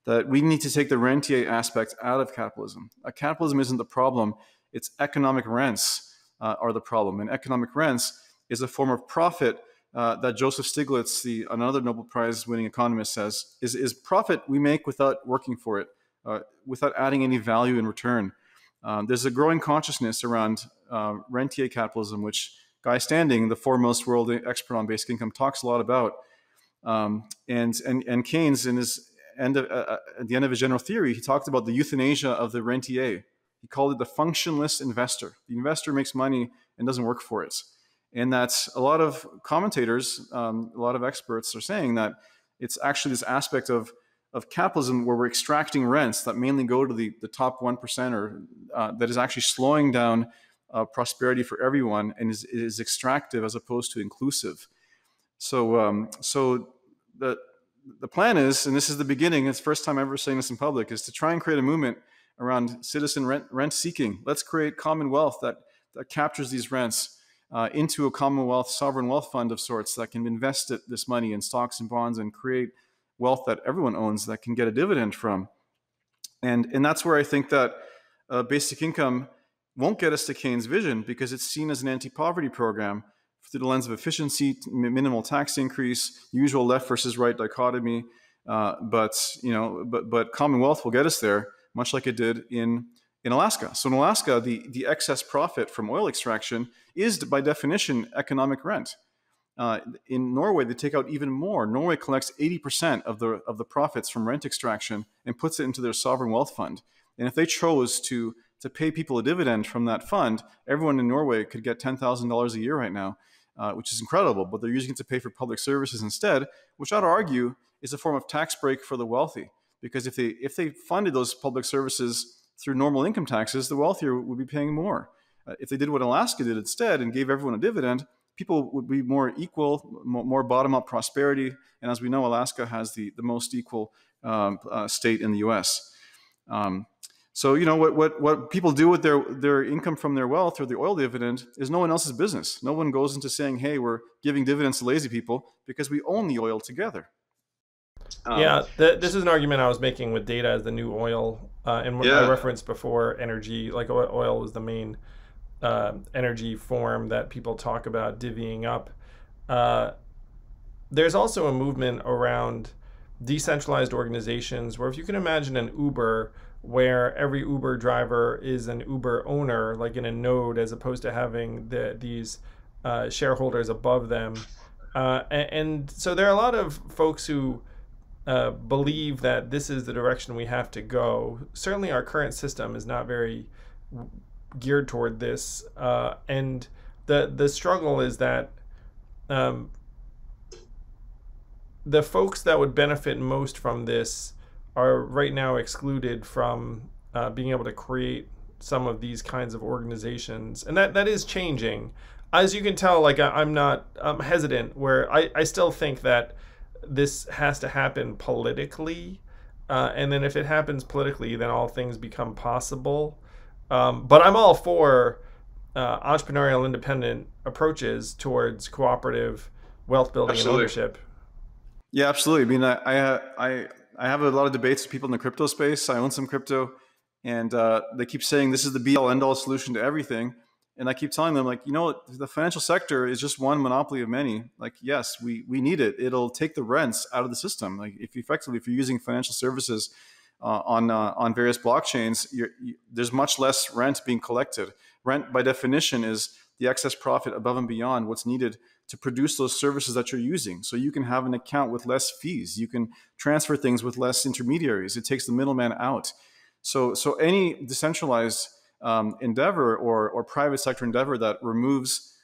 that we need to take the rentier aspect out of capitalism. Capitalism isn't the problem. It's economic rents are the problem. And economic rents is a form of profit that Joseph Stiglitz, another Nobel Prize winning economist, says is profit we make without working for it, without adding any value in return. There's a growing consciousness around rentier capitalism, which Guy Standing, the foremost world expert on basic income, talks a lot about. And Keynes, in his at the end of his general theory, he talked about the euthanasia of the rentier. He called it the functionless investor. The investor makes money and doesn't work for it. And that's a lot of commentators, a lot of experts are saying that it's actually this aspect of capitalism where we're extracting rents that mainly go to the top 1% or that is actually slowing down prosperity for everyone and is extractive as opposed to inclusive. So the plan is, and this is the beginning, it's the first time ever saying this in public, is to try and create a movement around citizen rent seeking. Let's create commonwealth that captures these rents into a commonwealth sovereign wealth fund of sorts that can invest this money in stocks and bonds and create wealth that everyone owns that can get a dividend from. And that's where I think that basic income won't get us to Keynes' vision, because it's seen as an anti-poverty program through the lens of efficiency, minimal tax increase, usual left versus right dichotomy. But commonwealth will get us there, much like it did in Alaska. So in Alaska, the excess profit from oil extraction is, by definition, economic rent. In Norway, they take out even more. Norway collects 80% of the profits from rent extraction and puts it into their sovereign wealth fund. And if they chose to pay people a dividend from that fund, everyone in Norway could get $10,000 a year right now, which is incredible. But they're using it to pay for public services instead, which I'd argue is a form of tax break for the wealthy. Because if they funded those public services through normal income taxes, the wealthier would be paying more. If they did what Alaska did instead and gave everyone a dividend, people would be more equal, more bottom-up prosperity. And as we know, Alaska has the most equal state in the U.S. So what people do with their income from their wealth or the oil dividend is no one else's business. No one goes into saying, hey, we're giving dividends to lazy people, because we own the oil together. This is an argument I was making with data as the new oil. And what I referenced before, energy, like oil was the main energy form that people talk about divvying up. There's also a movement around decentralized organizations where, if you can imagine an Uber where every Uber driver is an Uber owner, like in a node, as opposed to having these shareholders above them. And so there are a lot of folks who believe that this is the direction we have to go. Certainly our current system is not very geared toward this. And the struggle is that the folks that would benefit most from this are right now excluded from being able to create some of these kinds of organizations. And that is changing. As you can tell, like I'm hesitant, where I still think that this has to happen politically. And then if it happens politically, then all things become possible. But I'm all for entrepreneurial independent approaches towards cooperative wealth building and ownership. Yeah, absolutely. I mean, I have a lot of debates with people in the crypto space. I own some crypto, and they keep saying this is the be-all, end-all solution to everything. And I keep telling them, like, the financial sector is just one monopoly of many. Like, yes, we need it. It'll take the rents out of the system. Like, if you're using financial services on various blockchains, there's much less rent being collected. Rent, by definition, is the excess profit above and beyond what's needed to produce those services that you're using. So you can have an account with less fees. You can transfer things with less intermediaries. It takes the middleman out. So any decentralized endeavor or private sector endeavor that removes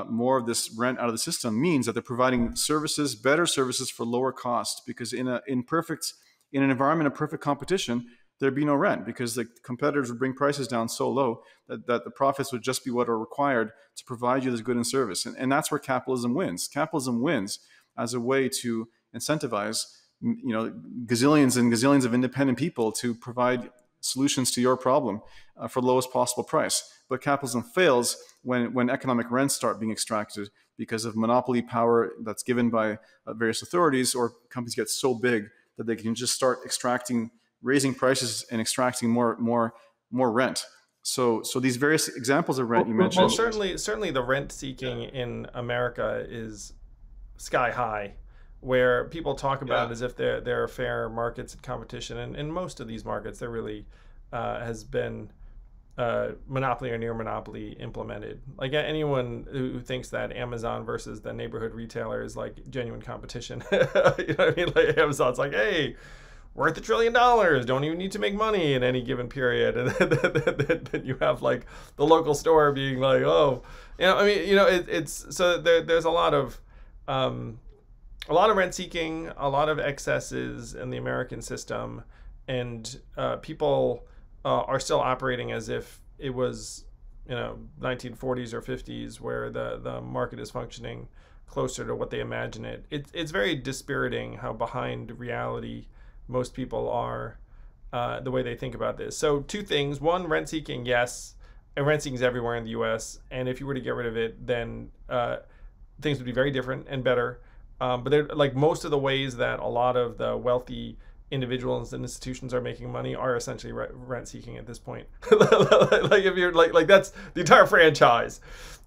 more of this rent out of the system means that they're providing services, better services for lower cost. Because in an environment of perfect competition, there'd be no rent, because the competitors would bring prices down so low that the profits would just be what are required to provide you this good and service. And that's where capitalism wins. Capitalism wins as a way to incentivize, gazillions and gazillions of independent people to provide solutions to your problem for the lowest possible price. But capitalism fails when economic rents start being extracted because of monopoly power that's given by various authorities, or companies get so big that they can just start raising prices and extracting more rent. So these various examples of rent you Well, mentioned. certainly the rent seeking in America is sky high, where people talk about Yeah. it as if there are fair markets and competition, and in most of these markets there really has been monopoly or near monopoly implemented. Like anyone who thinks that Amazon versus the neighborhood retailer is like genuine competition, you know what I mean? Like Amazon's like, hey, worth $1 trillion. Don't even need to make money in any given period, and then you have like the local store being like, oh, I mean, it's so there's a lot of rent seeking, a lot of excesses in the American system, and people are still operating as if it was 1940s or 50s, where the market is functioning closer to what they imagine it. It's very dispiriting how behind reality most people are, the way they think about this. So two things: one, rent seeking, yes, and rent seeking is everywhere in the U.S. And if you were to get rid of it, then things would be very different and better. But they're like most of the ways that a lot of the wealthy individuals and institutions are making money are essentially rent seeking at this point. Like if you're like that's the entire franchise.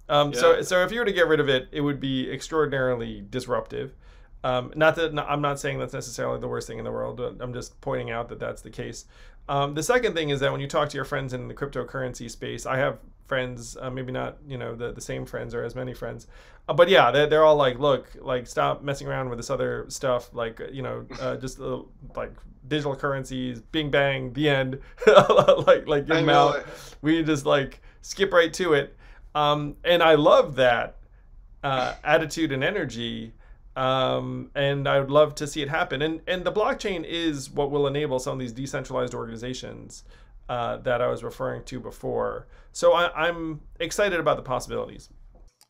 So if you were to get rid of it, it would be extraordinarily disruptive. Not that I'm not saying that's necessarily the worst thing in the world. I'm just pointing out that that's the case. The second thing is that when you talk to your friends in the cryptocurrency space, I have friends, maybe not the same friends or as many friends, but yeah, they're all like, look, like stop messing around with this other stuff, like just like digital currencies, bing bang, the end, like give them out. We just like skip right to it, and I love that attitude and energy. And I would love to see it happen. And the blockchain is what will enable some of these decentralized organizations that I was referring to before. So I'm excited about the possibilities.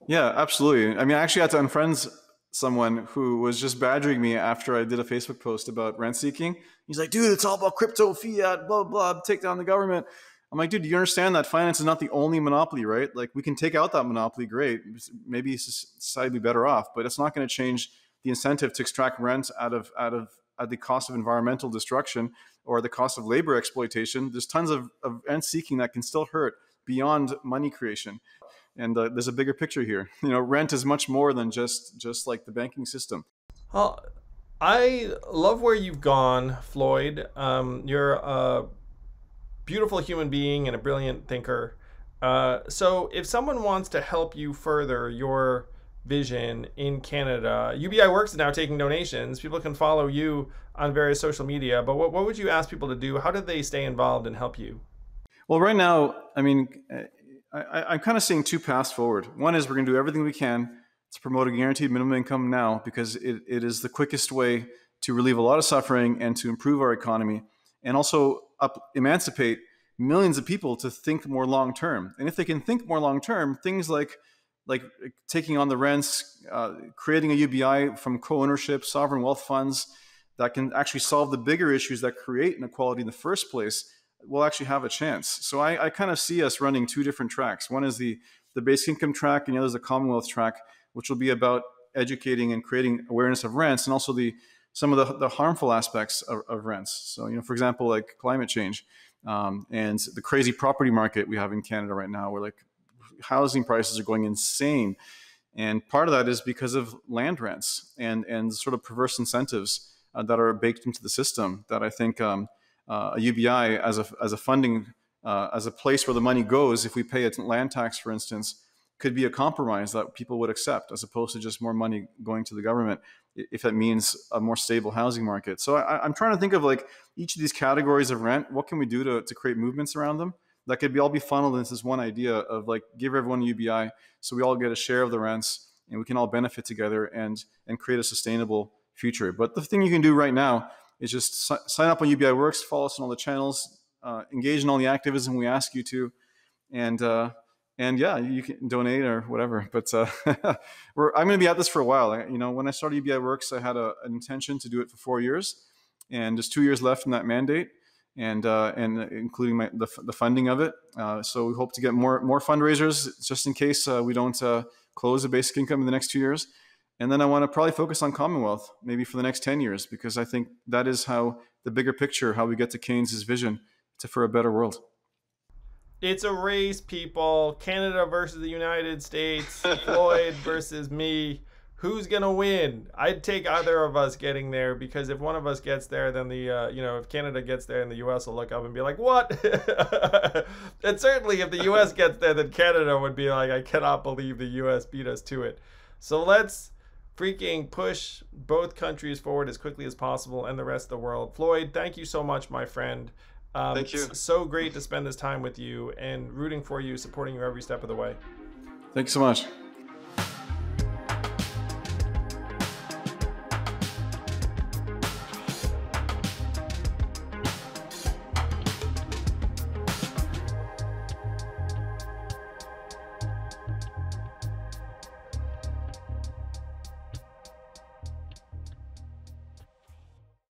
Yeah, absolutely. I mean, I actually had to unfriend someone who was just badgering me after I did a Facebook post about rent seeking. He's like, dude, it's all about crypto, fiat, blah, blah, take down the government. I'm like, dude, do you understand that finance is not the only monopoly, right? Like, we can take out that monopoly, great. Maybe society will be better off, but it's not going to change the incentive to extract rent out of at the cost of environmental destruction or the cost of labor exploitation. There's tons of rent seeking that can still hurt beyond money creation. And there's a bigger picture here. Rent is much more than just like the banking system. Well, I love where you've gone, Floyd. You're a beautiful human being and a brilliant thinker. So if someone wants to help you further your vision in Canada, UBI Works is now taking donations. People can follow you on various social media, but what would you ask people to do? How did they stay involved and help you? Well, right now, I mean, I'm kind of seeing two paths forward. One is we're going to do everything we can to promote a guaranteed minimum income now, because it is the quickest way to relieve a lot of suffering and to improve our economy, and also emancipate millions of people to think more long term. And if they can think more long term, things like taking on the rents, creating a UBI from co-ownership, sovereign wealth funds that can actually solve the bigger issues that create inequality in the first place, will actually have a chance. So I kind of see us running two different tracks. One is the basic income track, and the other is the commonwealth track, which will be about educating and creating awareness of rents, and also some of the harmful aspects of rents. So, for example, like climate change, and the crazy property market we have in Canada right now, where like housing prices are going insane. And part of that is because of land rents and sort of perverse incentives that are baked into the system, that I think a UBI as a funding, as a place where the money goes, if we pay a land tax, for instance, could be a compromise that people would accept, as opposed to just more money going to the government, if that means a more stable housing market. So I'm trying to think of like each of these categories of rent, what can we do to create movements around them that could all be funneled into this one idea of like, give everyone a UBI so we all get a share of the rents and we can all benefit together and create a sustainable future. But the thing you can do right now is just sign up on UBI Works, follow us on all the channels, engage in all the activism we ask you to, and yeah, you can donate or whatever. But I'm going to be at this for a while. When I started UBI Works, I had an intention to do it for 4 years, and there's 2 years left in that mandate, and including the funding of it. So we hope to get more fundraisers, just in case we don't close the basic income in the next 2 years. And then I want to probably focus on Commonwealth, maybe for the next 10 years, because I think that is how the bigger picture, how we get to Keynes's vision for a better world. It's a race, people. Canada versus the United States. Floyd versus me. Who's gonna win? I'd take either of us getting there, because if one of us gets there, then the if Canada gets there, and the U.S. will look up and be like, "What?" And certainly, if the U.S. gets there, then Canada would be like, "I cannot believe the U.S. beat us to it." So let's freaking push both countries forward as quickly as possible, and the rest of the world. Floyd, thank you so much, my friend. Thank you. So great to spend this time with you and rooting for you, supporting you every step of the way. Thank you so much.